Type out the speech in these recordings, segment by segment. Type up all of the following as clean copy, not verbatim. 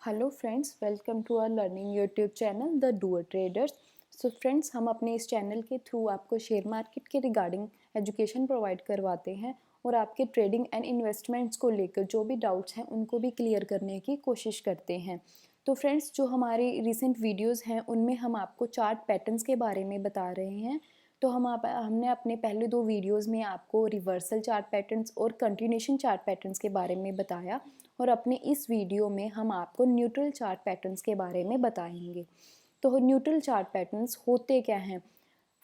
Hello friends, welcome to our learning YouTube channel the doer traders. So friends, हम अपने इस channel के through आपको शेयर मार्केट के रिगार्डिंग एजुकेशन प्रोवाइड करवाते हैं और आपके ट्रेडिंग एंड इन्वेस्टमेंट्स को लेकर जो भी डाउट्स हैं उनको भी क्लियर करने की कोशिश करते हैं। तो फ्रेंड्स, जो हमारी रिसेंट वीडियोस हैं उनमें हम आपको चार्ट पैटर्न्स के बारे में बता रहे हैं। तो हमने अपने पहले दो वीडियोस में आपको रिवर्सल चार्ट पैटर्न्स और कंटिन्यूएशन चार्ट पैटर्न्स के बारे में बताया और अपने इस वीडियो में हम आपको न्यूट्रल चार्ट पैटर्न्स के बारे में बताएंगे। तो न्यूट्रल चार्ट पैटर्न्स होते क्या हैं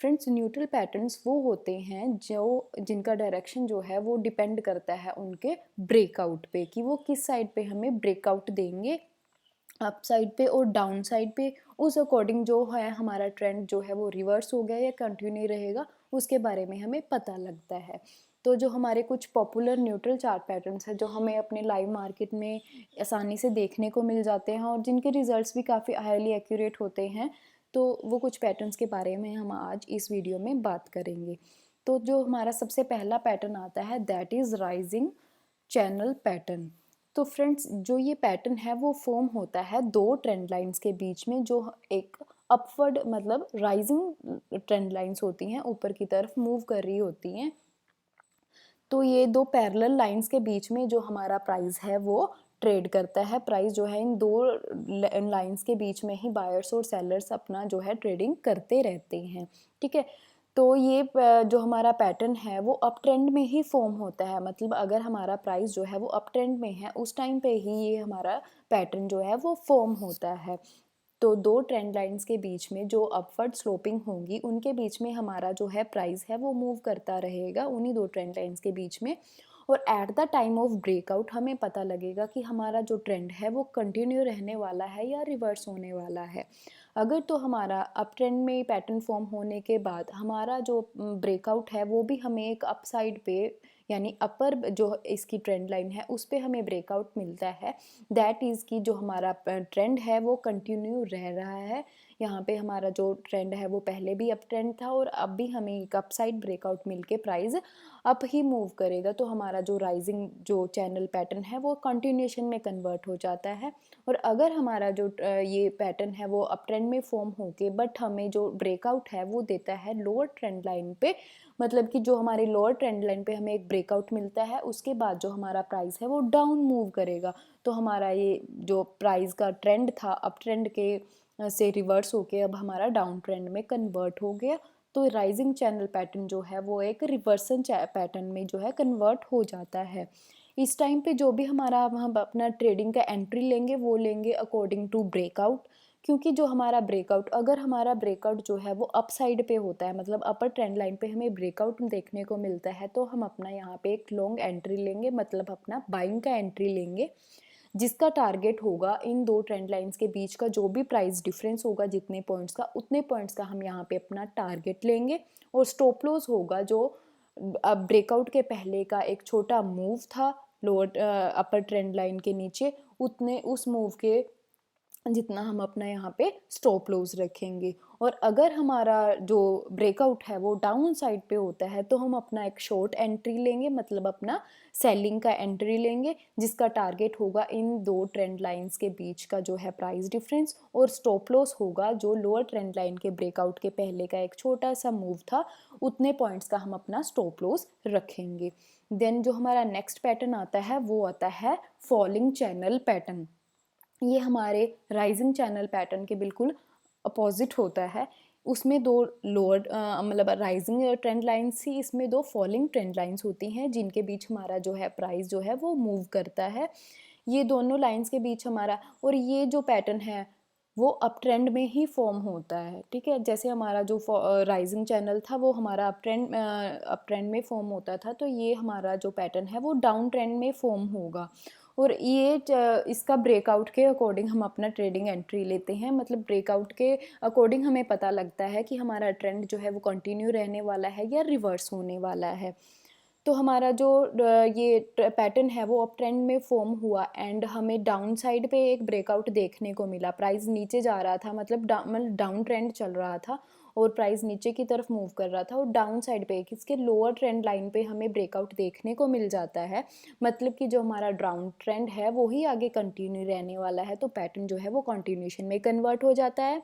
फ्रेंड्स? न्यूट्रल पैटर्न्स वो होते हैं जो जिनका डायरेक्शन जो है वो डिपेंड करता है उनके ब्रेकआउट पे, कि वो किस साइड पे हमें ब्रेकआउट देंगे, अप साइड पे और डाउन साइड पे। उस अकॉर्डिंग जो है हमारा ट्रेंड जो है वो रिवर्स हो गया या कंटिन्यू रहेगा, उसके बारे में हमें पता लगता है। तो जो हमारे कुछ पॉपुलर न्यूट्रल चार्ट पैटर्न्स हैं जो हमें अपने लाइव मार्केट में आसानी से देखने को मिल जाते हैं और जिनके रिजल्ट्स भी काफ़ी हाईली एक्यूरेट होते हैं, तो वो कुछ पैटर्न्स के बारे में हम आज इस वीडियो में बात करेंगे। तो जो हमारा सबसे पहला पैटर्न आता है that is rising channel pattern. तो फ्रेंड्स, जो ये पैटर्न है वो फॉर्म होता है दो ट्रेंड लाइंस के बीच में, जो एक अपवर्ड मतलब राइजिंग ट्रेंड लाइंस होती हैं, ऊपर की तरफ मूव कर रही होती हैं। तो ये दो पैरेलल लाइंस के बीच में जो हमारा प्राइस है वो ट्रेड करता है। प्राइस जो है इन दो लाइंस के बीच में ही बायर्स और सेलर्स अपना जो है ट्रेडिंग करते रहते हैं। ठीक है, तो ये जो हमारा पैटर्न है वो अप ट्रेंड में ही फॉर्म होता है। मतलब अगर हमारा प्राइस जो है वो अप ट्रेंड में है उस टाइम पे ही ये हमारा पैटर्न जो है वो फॉर्म होता है। तो दो ट्रेंड लाइंस के बीच में जो अपवर्ड स्लोपिंग होंगी उनके बीच में हमारा जो है प्राइस है वो मूव करता रहेगा उन्हीं दो ट्रेंड लाइंस के बीच में। और at the time of breakout हमें पता लगेगा कि हमारा जो ट्रेंड है वो कंटिन्यू रहने वाला है या रिवर्स होने वाला है। अगर तो हमारा अप ट्रेंड में पैटर्न फॉर्म होने के बाद हमारा जो ब्रेकआउट है वो भी हमें एक अपसाइड पे, यानी अपर जो इसकी ट्रेंड लाइन है उस पे हमें ब्रेकआउट मिलता है, दैट इज़ कि जो हमारा ट्रेंड है वो कंटिन्यू रह रहा है। यहाँ पे हमारा जो ट्रेंड है वो पहले भी अप ट्रेंड था और अब भी हमें एक अपसाइड ब्रेकआउट मिलके प्राइस अप ही मूव करेगा। तो हमारा जो राइजिंग जो चैनल पैटर्न है वो कंटिन्यूएशन में कन्वर्ट हो जाता है। और अगर हमारा जो ये पैटर्न है वो अप ट्रेंड में फॉर्म होके बट हमें जो ब्रेकआउट है वो देता है लोअर ट्रेंड लाइन पे, मतलब कि जो हमारी लोअर ट्रेंड लाइन पे हमें एक ब्रेकआउट मिलता है उसके बाद जो हमारा प्राइस है वो डाउन मूव करेगा। तो हमारा ये जो प्राइस का ट्रेंड था अप ट्रेंड के से रिवर्स होके अब हमारा डाउन ट्रेंड में कन्वर्ट हो गया। तो राइजिंग चैनल पैटर्न जो है वो एक रिवर्सल पैटर्न में जो है कन्वर्ट हो जाता है। इस टाइम पे जो भी हमारा हम अपना ट्रेडिंग का एंट्री लेंगे वो लेंगे अकॉर्डिंग टू ब्रेकआउट, क्योंकि जो हमारा ब्रेकआउट, अगर हमारा ब्रेकआउट जो है वो अप साइड पे होता है, मतलब अपर ट्रेंड लाइन पे हमें ब्रेकआउट देखने को मिलता है, तो हम अपना यहाँ पे एक लॉन्ग एंट्री लेंगे, मतलब अपना बाइंग का एंट्री लेंगे, जिसका टारगेट होगा इन दो ट्रेंड लाइंस के बीच का जो भी प्राइस डिफरेंस होगा जितने पॉइंट्स का, उतने पॉइंट्स का हम यहाँ पे अपना टारगेट लेंगे। और स्टॉप लॉस होगा जो अब ब्रेकआउट के पहले का एक छोटा मूव था लोअर अपर ट्रेंड लाइन के नीचे, उतने उस मूव के जितना हम अपना यहाँ पे स्टॉप लॉस रखेंगे। और अगर हमारा जो ब्रेकआउट है वो डाउन साइड पे होता है तो हम अपना एक शॉर्ट एंट्री लेंगे, मतलब अपना सेलिंग का एंट्री लेंगे, जिसका टारगेट होगा इन दो ट्रेंड लाइंस के बीच का जो है प्राइस डिफरेंस। और स्टॉप लॉस होगा जो लोअर ट्रेंड लाइन के ब्रेकआउट के पहले का एक छोटा सा मूव था, उतने पॉइंट्स का हम अपना स्टॉप लॉस रखेंगे। देन जो हमारा नेक्स्ट पैटर्न आता है वो आता है फॉलिंग चैनल पैटर्न। ये हमारे राइजिंग चैनल पैटर्न के बिल्कुल अपोजिट होता है। उसमें दो लोअर मतलब राइजिंग ट्रेंड लाइन्स थी, इसमें दो फॉलिंग ट्रेंड लाइन्स होती हैं जिनके बीच हमारा जो है प्राइस जो है वो मूव करता है। ये दोनों लाइन्स के बीच हमारा, और ये जो पैटर्न है वो अप ट्रेंड में ही फॉर्म होता है। ठीक है, जैसे हमारा जो राइजिंग चैनल था वो हमारा अप ट्रेंड में फॉर्म होता था, तो ये हमारा जो पैटर्न है वो डाउन ट्रेंड में फॉर्म होगा। और ये इसका ब्रेकआउट के अकॉर्डिंग हम अपना ट्रेडिंग एंट्री लेते हैं, मतलब ब्रेकआउट के अकॉर्डिंग हमें पता लगता है कि हमारा ट्रेंड जो है वो कंटिन्यू रहने वाला है या रिवर्स होने वाला है। तो हमारा जो ये पैटर्न है वो अप ट्रेंड में फॉर्म हुआ एंड हमें डाउन साइड पे एक ब्रेकआउट देखने को मिला, प्राइस नीचे जा रहा था, मतलब डाउन ट्रेंड चल रहा था और प्राइस नीचे की तरफ मूव कर रहा था और डाउन साइड पे इसके लोअर ट्रेंड लाइन पे हमें ब्रेकआउट देखने को मिल जाता है, मतलब कि जो हमारा डाउन ट्रेंड है वो ही आगे कंटिन्यू रहने वाला है, तो पैटर्न जो है वो कंटिन्यूशन में कन्वर्ट हो जाता है।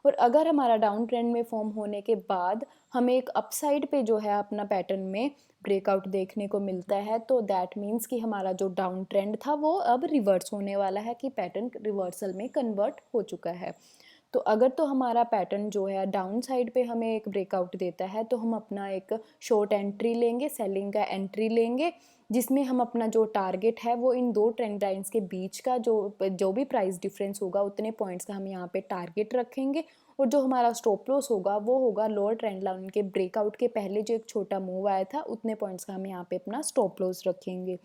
और अगर हमारा डाउन ट्रेंड में फॉर्म होने के बाद हमें एक अपसाइड पे जो है अपना पैटर्न में ब्रेकआउट देखने को मिलता है, तो दैट मीन्स कि हमारा जो डाउन ट्रेंड था वो अब रिवर्स होने वाला है, कि पैटर्न रिवर्सल में कन्वर्ट हो चुका है। तो अगर तो हमारा पैटर्न जो है डाउन साइड पे हमें एक ब्रेकआउट देता है, तो हम अपना एक शॉर्ट एंट्री लेंगे, सेलिंग का एंट्री लेंगे, जिसमें हम अपना जो टारगेट है वो इन दो ट्रेंड लाइंस के बीच का जो भी प्राइस डिफरेंस होगा उतने पॉइंट्स का हम यहाँ पे टारगेट रखेंगे। और जो हमारा स्टॉप लॉस होगा वो होगा लोअर ट्रेंड लाइन के ब्रेकआउट के पहले जो एक छोटा मूव आया था उतने पॉइंट्स का हम यहाँ पे अपना स्टॉप लॉस रखेंगे।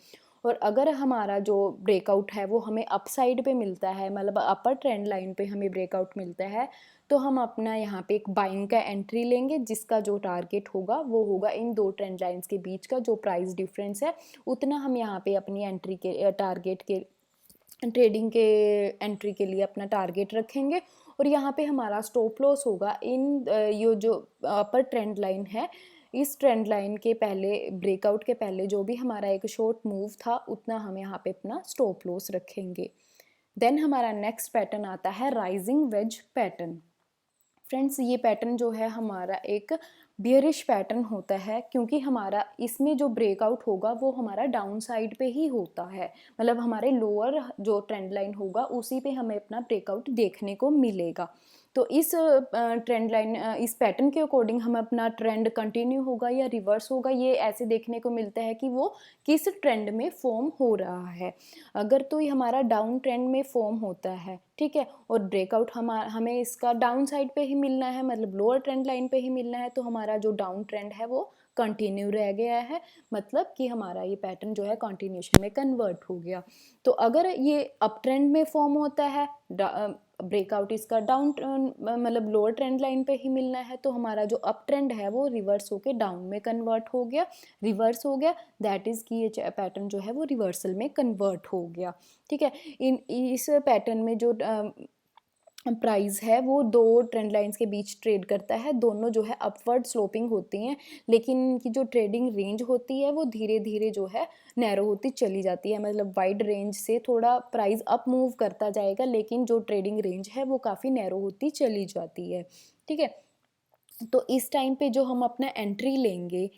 और अगर हमारा जो ब्रेकआउट है वो हमें अप साइड पे मिलता है, मतलब अपर ट्रेंड लाइन पे हमें ब्रेकआउट मिलता है, तो हम अपना यहाँ पे एक बाइंग का एंट्री लेंगे, जिसका जो टारगेट होगा वो होगा इन दो ट्रेंड लाइंस के बीच का जो प्राइस डिफरेंस है उतना हम यहाँ पे अपनी एंट्री के टारगेट के ट्रेडिंग के एंट्री के लिए अपना टारगेट रखेंगे। और यहाँ पे हमारा स्टॉप लॉस होगा इन ये जो अपर ट्रेंड लाइन है, इस ट्रेंड लाइन के पहले ब्रेकआउट के पहले जो भी हमारा एक शॉर्ट मूव था उतना हम यहाँ पे अपना स्टॉप लॉस रखेंगे। देन हमारा नेक्स्ट पैटर्न आता है राइजिंग वेज पैटर्न। फ्रेंड्स, ये पैटर्न जो है हमारा एक बियरिश पैटर्न होता है, क्योंकि हमारा इसमें जो ब्रेकआउट होगा वो हमारा डाउन साइड पे ही होता है, मतलब हमारे लोअर जो ट्रेंड लाइन होगा उसी पे हमें अपना ब्रेकआउट देखने को मिलेगा। तो इस ट्रेंड लाइन इस पैटर्न के अकॉर्डिंग हम अपना ट्रेंड कंटिन्यू होगा या रिवर्स होगा ये ऐसे देखने को मिलता है कि वो किस ट्रेंड में फॉर्म हो रहा है। अगर तो ये हमारा डाउन ट्रेंड में फॉर्म होता है, ठीक है, और ब्रेकआउट हमें इसका डाउन साइड पे ही मिलना है, मतलब लोअर ट्रेंड लाइन पे ही मिलना है, तो हमारा जो डाउन ट्रेंड है वो कंटिन्यू रह गया है, मतलब कि हमारा ये पैटर्न जो है कंटिन्यूशन में कन्वर्ट हो गया। तो अगर ये अप ट्रेंड में फॉर्म होता है, ब्रेकआउट इसका डाउन मतलब लोअर ट्रेंड लाइन पे ही मिलना है, तो हमारा जो अप ट्रेंड है वो रिवर्स होके डाउन में कन्वर्ट हो गया, रिवर्स हो गया, दैट इज़ कि ये पैटर्न जो है वो रिवर्सल में कन्वर्ट हो गया। ठीक है, इस पैटर्न में जो प्राइस है वो दो ट्रेंड लाइंस के बीच ट्रेड करता है, दोनों जो है अपवर्ड स्लोपिंग होती हैं, लेकिन इनकी जो ट्रेडिंग रेंज होती है वो धीरे धीरे जो है नैरो होती चली जाती है, मतलब वाइड रेंज से थोड़ा प्राइस अप मूव करता जाएगा, लेकिन जो ट्रेडिंग रेंज है वो काफ़ी नैरो होती चली जाती है। ठीक है, तो इस टाइम पे जो हम अपना एंट्री लेंगे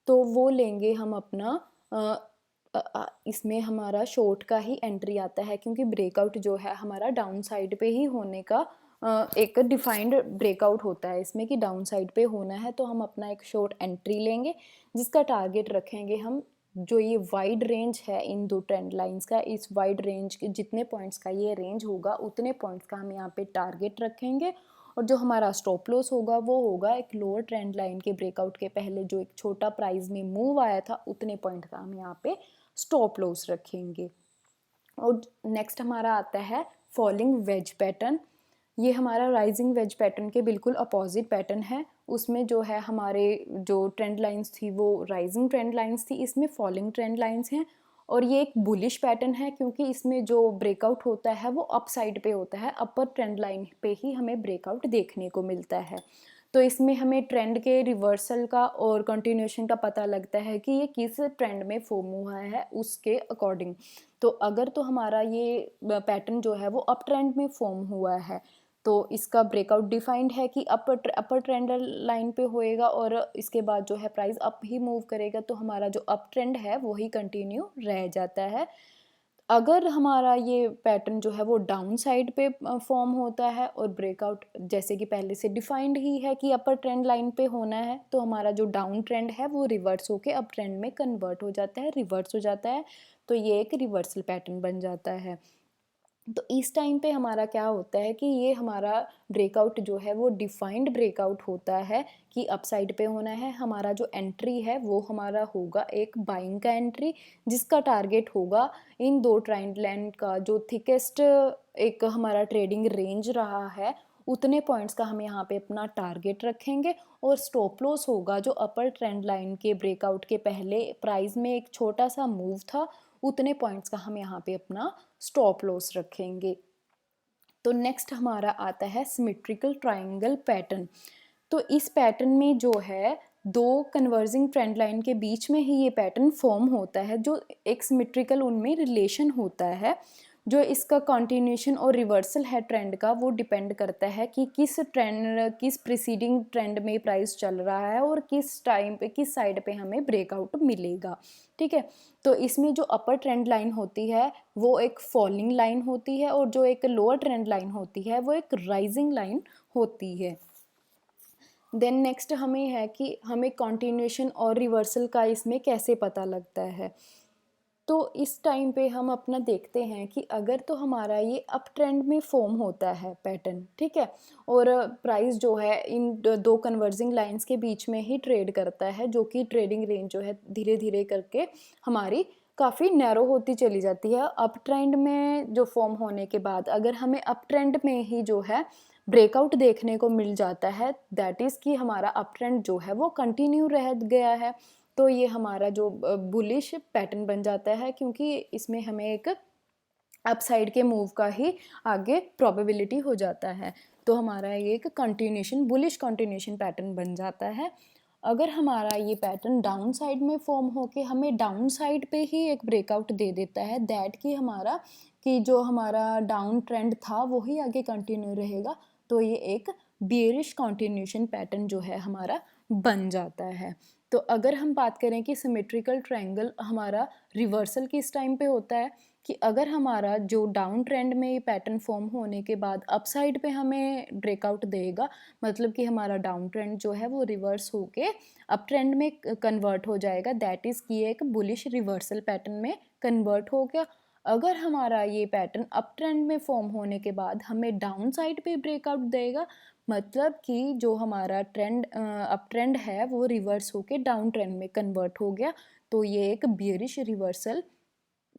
तो वो लेंगे हम अपना इसमें हमारा शॉर्ट का ही एंट्री आता है, क्योंकि ब्रेकआउट जो है हमारा डाउन साइड पे ही होने का एक डिफाइंड ब्रेकआउट होता है इसमें कि डाउन साइड पे होना है, तो हम अपना एक शॉर्ट एंट्री लेंगे जिसका टारगेट रखेंगे हम जो ये वाइड रेंज है इन दो ट्रेंड लाइंस का, इस वाइड रेंज के जितने पॉइंट्स का ये रेंज होगा उतने पॉइंट्स का हम यहाँ पे टारगेट रखेंगे। और जो हमारा स्टॉप लॉस होगा वो होगा एक लोअर ट्रेंड लाइन के ब्रेकआउट के पहले जो एक छोटा प्राइस में मूव आया था उतने पॉइंट का हम यहाँ पे स्टॉप लॉस रखेंगे। और नेक्स्ट हमारा आता है फॉलिंग वेज पैटर्न। ये हमारा राइजिंग वेज पैटर्न के बिल्कुल अपोजिट पैटर्न है, उसमें जो है हमारे जो ट्रेंड लाइंस थी वो राइजिंग ट्रेंड लाइंस थी, इसमें फॉलिंग ट्रेंड लाइंस हैं। और ये एक बुलिश पैटर्न है क्योंकि इसमें जो ब्रेकआउट होता है वो अप साइड पे होता है, अपर ट्रेंड लाइन पे ही हमें ब्रेकआउट देखने को मिलता है। तो इसमें हमें ट्रेंड के रिवर्सल का और कंटिन्यूशन का पता लगता है कि ये किस ट्रेंड में फॉर्म हुआ है उसके अकॉर्डिंग। तो अगर तो हमारा ये पैटर्न जो है वो अप ट्रेंड में फॉर्म हुआ है तो इसका ब्रेकआउट डिफाइंड है कि अपर ट्रेंड लाइन पे होएगा और इसके बाद जो है प्राइस अप ही मूव करेगा, तो हमारा जो अप ट्रेंड है वही कंटिन्यू रह जाता है। अगर हमारा ये पैटर्न जो है वो डाउन साइड पे फॉर्म होता है और ब्रेकआउट जैसे कि पहले से डिफाइंड ही है कि अपर ट्रेंड लाइन पे होना है, तो हमारा जो डाउन ट्रेंड है वो रिवर्स होके अप ट्रेंड में कन्वर्ट हो जाता है, रिवर्स हो जाता है, तो ये एक रिवर्सल पैटर्न बन जाता है। तो इस टाइम पे हमारा क्या होता है कि ये हमारा ब्रेकआउट जो है वो डिफाइंड ब्रेकआउट होता है कि अपसाइड पे होना है। हमारा जो एंट्री है वो हमारा होगा एक बाइंग का एंट्री, जिसका टारगेट होगा इन दो ट्रेंड लाइन का जो थिकेस्ट एक हमारा ट्रेडिंग रेंज रहा है उतने पॉइंट्स का हम यहाँ पे अपना टारगेट रखेंगे। और स्टॉप लॉस होगा जो अपर ट्रेंड लाइन के ब्रेकआउट के पहले प्राइस में एक छोटा सा मूव था उतने पॉइंट्स का हम यहाँ पे अपना स्टॉप लॉस रखेंगे। तो नेक्स्ट हमारा आता है सिमेट्रिकल ट्रायंगल पैटर्न। तो इस पैटर्न में जो है दो कन्वर्जिंग ट्रेंड लाइन के बीच में ही ये पैटर्न फॉर्म होता है, जो एक सिमेट्रिकल उनमें रिलेशन होता है। जो इसका कंटिन्यूशन और रिवर्सल है ट्रेंड का, वो डिपेंड करता है कि किस प्रीसीडिंग ट्रेंड में प्राइस चल रहा है और किस टाइम पे किस साइड पे हमें ब्रेकआउट मिलेगा। ठीक है, तो इसमें जो अपर ट्रेंड लाइन होती है वो एक फॉलिंग लाइन होती है और जो एक लोअर ट्रेंड लाइन होती है वो एक राइजिंग लाइन होती है। देन नेक्स्ट हमें है कि हमें कंटिन्यूशन और रिवर्सल का इसमें कैसे पता लगता है। तो इस टाइम पे हम अपना देखते हैं कि अगर तो हमारा ये अप ट्रेंड में फॉर्म होता है पैटर्न, ठीक है, और प्राइस जो है इन दो कन्वर्जिंग लाइंस के बीच में ही ट्रेड करता है, जो कि ट्रेडिंग रेंज जो है धीरे धीरे करके हमारी काफ़ी नैरो होती चली जाती है। अप ट्रेंड में जो फॉर्म होने के बाद अगर हमें अप ट्रेंड में ही जो है ब्रेकआउट देखने को मिल जाता है, दैट इज़ कि हमारा अप ट्रेंड जो है वो कंटिन्यू रह गया है, तो ये हमारा जो बुलिश पैटर्न बन जाता है, क्योंकि इसमें हमें एक अपसाइड के मूव का ही आगे प्रोबेबिलिटी हो जाता है। तो हमारा ये एक कंटिन्यूशन बुलिश कंटिन्यूशन पैटर्न बन जाता है। अगर हमारा ये पैटर्न डाउन साइड में फॉर्म होके हमें डाउन साइड पे ही एक ब्रेकआउट दे देता है, दैट कि जो हमारा डाउन ट्रेंड था वो ही आगे कंटिन्यू रहेगा, तो ये एक बेयरिश कंटिन्यूशन पैटर्न जो है हमारा बन जाता है। तो अगर हम बात करें कि सिमेट्रिकल ट्रायंगल हमारा रिवर्सल किस टाइम पे होता है, कि अगर हमारा जो डाउन ट्रेंड में ये पैटर्न फॉर्म होने के बाद अप साइड पे हमें ब्रेकआउट देगा, मतलब कि हमारा डाउन ट्रेंड जो है वो रिवर्स होके अप ट्रेंड में कन्वर्ट हो जाएगा, दैट इज़ कि एक बुलिश रिवर्सल पैटर्न में कन्वर्ट हो गया। अगर हमारा ये पैटर्न अप ट्रेंड में फॉर्म होने के बाद हमें डाउन साइड पे ब्रेकआउट देगा, मतलब कि जो हमारा ट्रेंड अप ट्रेंड है वो रिवर्स होके डाउन ट्रेंड में कन्वर्ट हो गया, तो ये एक बियरिश रिवर्सल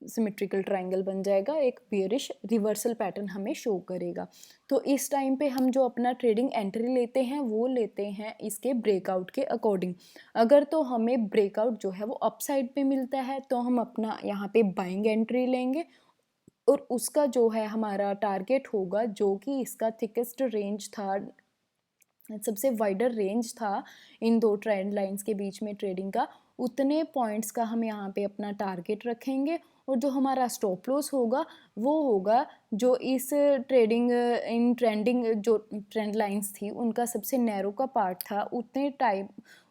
सिमेट्रिकल ट्रायंगल बन जाएगा, एक बियरिश रिवर्सल पैटर्न हमें शो करेगा। तो इस टाइम पे हम जो अपना ट्रेडिंग एंट्री लेते हैं वो लेते हैं इसके ब्रेकआउट के अकॉर्डिंग। अगर तो हमें ब्रेकआउट जो है वो अप साइड पे मिलता है तो हम अपना यहाँ पे बाइंग एंट्री लेंगे, और उसका जो है हमारा टारगेट होगा, जो कि इसका थिकेस्ट रेंज था, सबसे वाइडर रेंज था इन दो ट्रेंड लाइंस के बीच में ट्रेडिंग का, उतने पॉइंट्स का हम यहाँ पे अपना टारगेट रखेंगे। और जो हमारा स्टॉप लॉस होगा वो होगा जो इस इन ट्रेंडिंग जो ट्रेंड लाइंस थी उनका सबसे नैरो का पार्ट था, उतने टाइम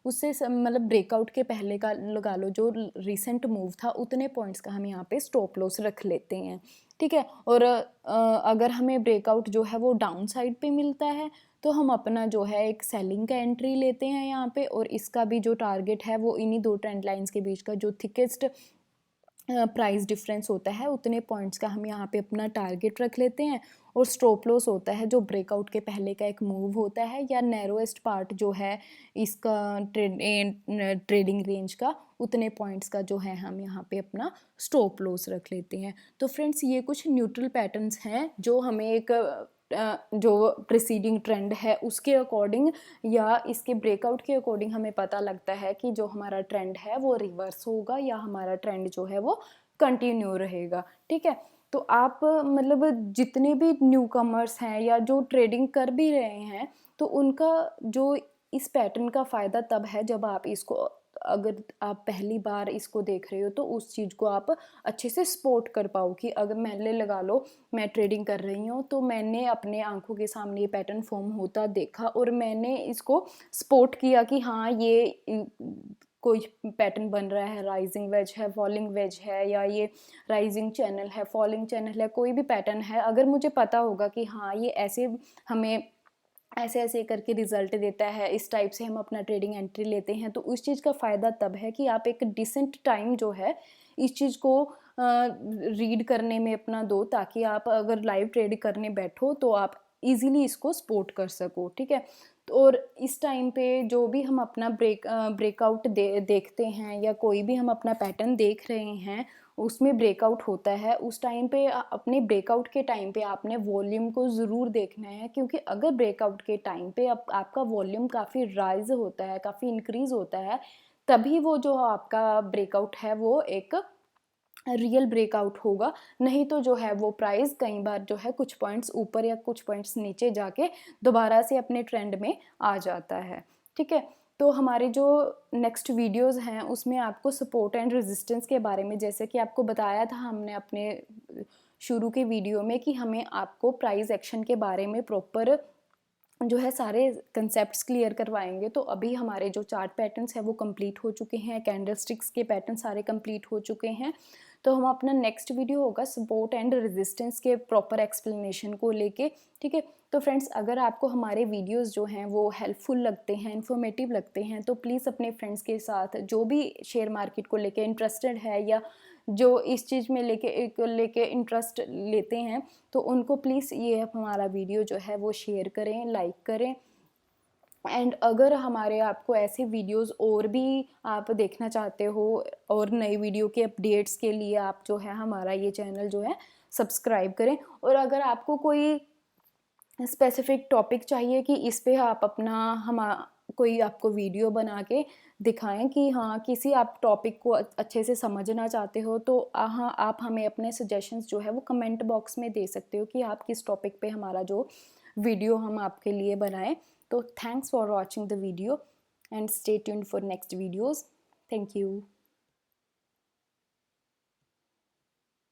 उससे मतलब ब्रेकआउट के पहले का लगा लो जो रिसेंट मूव था, उतने पॉइंट्स का हम यहाँ पे स्टॉप लॉस रख लेते हैं। ठीक है, और अगर हमें ब्रेकआउट जो है वो डाउन साइड पे मिलता है तो हम अपना जो है एक सेलिंग का एंट्री लेते हैं यहाँ पे, और इसका भी जो टारगेट है वो इन्हीं दो ट्रेंड लाइंस के बीच का जो थिकेस्ट प्राइस डिफरेंस होता है उतने पॉइंट्स का हम यहाँ पे अपना टारगेट रख लेते हैं। और स्टॉप लॉस होता है जो ब्रेकआउट के पहले का एक मूव होता है या नैरोएस्ट पार्ट जो है इसका ट्रेडिंग रेंज का, उतने पॉइंट्स का जो है हम यहाँ पे अपना स्टॉप लॉस रख लेते हैं। तो फ्रेंड्स ये कुछ न्यूट्रल पैटर्न्स हैं जो हमें एक जो प्रीसीडिंग ट्रेंड है उसके अकॉर्डिंग या इसके ब्रेकआउट के अकॉर्डिंग हमें पता लगता है कि जो हमारा ट्रेंड है वो रिवर्स होगा या हमारा ट्रेंड जो है वो कंटिन्यू रहेगा। ठीक है, तो आप मतलब जितने भी न्यू कमर्स हैं या जो ट्रेडिंग कर भी रहे हैं, तो उनका जो इस पैटर्न का फ़ायदा तब है जब आप इसको, अगर आप पहली बार इसको देख रहे हो तो उस चीज़ को आप अच्छे से स्पॉट कर पाओ कि अगर मैंने लगा लो मैं ट्रेडिंग कर रही हूँ तो मैंने अपने आंखों के सामने ये पैटर्न फॉर्म होता देखा और मैंने इसको स्पॉट किया कि हाँ ये कोई पैटर्न बन रहा है, राइजिंग वेज है, फॉलिंग वेज है, या ये राइजिंग चैनल है, फॉलिंग चैनल है, कोई भी पैटर्न है, अगर मुझे पता होगा कि हाँ ये ऐसे हमें ऐसे ऐसे करके रिजल्ट देता है, इस टाइप से हम अपना ट्रेडिंग एंट्री लेते हैं, तो उस चीज़ का फ़ायदा तब है कि आप एक डिसेंट टाइम जो है इस चीज़ को रीड करने में अपना दो, ताकि आप अगर लाइव ट्रेड करने बैठो तो आप इजीली इसको स्पॉट कर सको। ठीक है, और इस टाइम पे जो भी हम अपना ब्रेकआउट देखते हैं या कोई भी हम अपना पैटर्न देख रहे हैं उसमें ब्रेकआउट होता है, उस टाइम पे अपने ब्रेकआउट के टाइम पे आपने वॉल्यूम को ज़रूर देखना है, क्योंकि अगर ब्रेकआउट के टाइम पे आपका वॉल्यूम काफ़ी राइज होता है, काफ़ी इंक्रीज़ होता है, तभी वो जो आपका ब्रेकआउट है वो एक रियल ब्रेकआउट होगा, नहीं तो जो है वो प्राइस कई बार जो है कुछ पॉइंट्स ऊपर या कुछ पॉइंट्स नीचे जाके दोबारा से अपने ट्रेंड में आ जाता है। ठीक है, तो हमारे जो नेक्स्ट वीडियोस हैं उसमें आपको सपोर्ट एंड रेजिस्टेंस के बारे में, जैसे कि आपको बताया था हमने अपने शुरू के वीडियो में कि हमें आपको प्राइस एक्शन के बारे में प्रॉपर जो है सारे कंसेप्ट्स क्लियर करवाएंगे। तो अभी हमारे जो चार्ट पैटर्न्स हैं वो कंप्लीट हो चुके हैं, कैंडल स्टिक्स के पैटर्न सारे कंप्लीट हो चुके हैं। तो हम अपना नेक्स्ट वीडियो होगा सपोर्ट एंड रेजिस्टेंस के प्रॉपर एक्सप्लेनेशन को लेके। ठीक है, तो फ्रेंड्स अगर आपको हमारे वीडियोस जो हैं वो हेल्पफुल लगते हैं, इन्फॉर्मेटिव लगते हैं, तो प्लीज़ अपने फ्रेंड्स के साथ जो भी शेयर मार्केट को लेके इंटरेस्टेड है या जो इस चीज़ में लेके इंटरेस्ट लेते हैं, तो उनको प्लीज़ ये हमारा वीडियो जो है वो शेयर करें, लाइक करें। एंड अगर हमारे आपको ऐसे वीडियोस और भी आप देखना चाहते हो और नई वीडियो के अपडेट्स के लिए आप जो है हमारा ये चैनल जो है सब्सक्राइब करें। और अगर आपको कोई स्पेसिफिक टॉपिक चाहिए कि इस पे आप अपना कोई आपको वीडियो बना के दिखाएं कि हाँ किसी आप टॉपिक को अच्छे से समझना चाहते हो, तो हाँ आप हमें अपने सजेशंस जो है वो कमेंट बॉक्स में दे सकते हो कि आप किस टॉपिक पे हमारा जो वीडियो हम आपके लिए बनाएं। तो thanks for watching the video and stay tuned for next videos. Thank you.